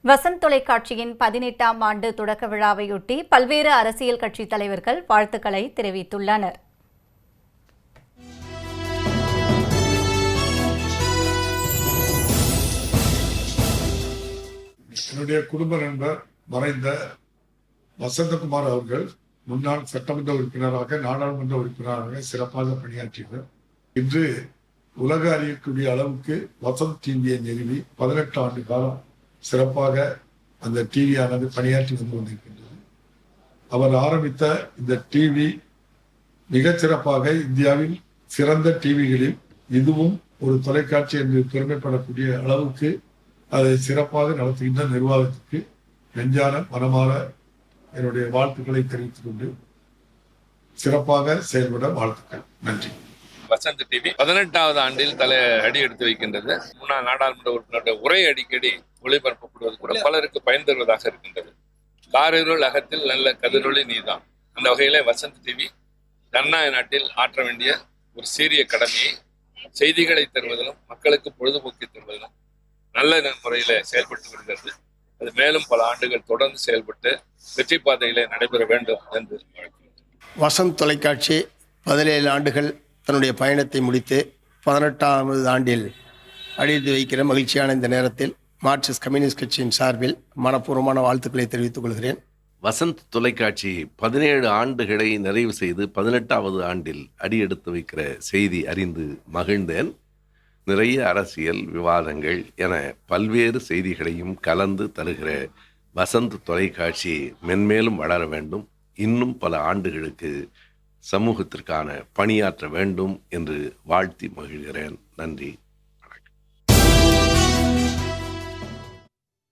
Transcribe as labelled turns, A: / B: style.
A: வசந்த் தொலைக்காட்சியின் 18ஆம் ஆண்டு தொடக்க விழாவையொட்டி பல்வேறு அரசியல் கட்சித் தலைவர்கள் வாழ்த்துக்களை தெரிவித்துள்ளனர்.
B: என்னுடைய குடும்ப நண்பர் மறைந்த வசந்தகுமார் அவர்கள் முன்னாள் சட்டமன்ற உறுப்பினராக, நாடாளுமன்ற உறுப்பினராக சிறப்பாக பணியாற்றியவர். இன்று உலக அறியக்கூடிய அளவுக்கு வசந்த் டிவியை நிறுவி 18 ஆண்டு காலம் சிறப்பாக அந்த டிவியானது பணியாற்றி வந்து கொண்டிருக்கின்றது. அவர் ஆரம்பித்த இந்த டிவி மிகச்சிறப்பாக இந்தியாவில் சிறந்த டிவிகளில் இதுவும் ஒரு தொலைக்காட்சி என்று பெருமைப்படக்கூடிய அளவுக்கு அதை சிறப்பாக நடத்துகின்ற நிர்வாகத்துக்கு நெஞ்சான மனமாற என்னுடைய வாழ்த்துக்களை தெரிவித்துக் கொண்டு சிறப்பாக செயல்பட வாழ்த்துக்கள். நன்றி.
C: வசந்த் டிவி 18வது ஆண்டில் அடி எடுத்து வைக்கின்றது. முன்னாள் நாடாளுமன்ற உறுப்பினருடைய உரை அடிக்கடி ஒளிபரப்பப்படுவது கூட பலருக்கு பயன் தருவதாக இருக்கின்றது. காரிருள் அகத்தில் நல்ல கதிரொளி நீதான். அந்த வகையில வசந்த் டிவி ஜனநாயக நாட்டில் ஆற்ற வேண்டிய ஒரு சீரிய கடமையை செய்திகளை தருவதிலும் மக்களுக்கு பொழுதுபோக்கை தருவதிலும் நல்ல முறையில செயல்பட்டு வருகிறது. அது மேலும் பல ஆண்டுகள் தொடர்ந்து செயல்பட்டு வெற்றி பாதையிலே நடைபெற வேண்டும் என்று
D: வசந்த் தொலைக்காட்சி 17 ஆண்டுகள் தன்னுடைய பயணத்தை முடித்து 18வது ஆண்டில் அடித்து வைக்கிற மகிழ்ச்சியான இந்த நேரத்தில் மார்க்சிஸ்ட் கம்யூனிஸ்ட் கட்சியின் சார்பில் மனப்பூர்வமான வாழ்த்துக்களை தெரிவித்துக் கொள்கிறேன்.
E: வசந்த் தொலைக்காட்சி 17 ஆண்டுகளை நிறைவு செய்து 18வது ஆண்டில் அடியெடுத்து வைக்கிற செய்தி அறிந்து மகிழ்ந்தேன். நிறைய அரசியல் விவாதங்கள் என பல்வேறு செய்திகளையும் கலந்து தருகிற வசந்த் தொலைக்காட்சி மென்மேலும் வளர வேண்டும், இன்னும் பல ஆண்டுகளுக்கு சமூகத்திற்கான பணியாற்ற வேண்டும் என்று வாழ்த்தி மகிழ்கிறேன். நன்றி.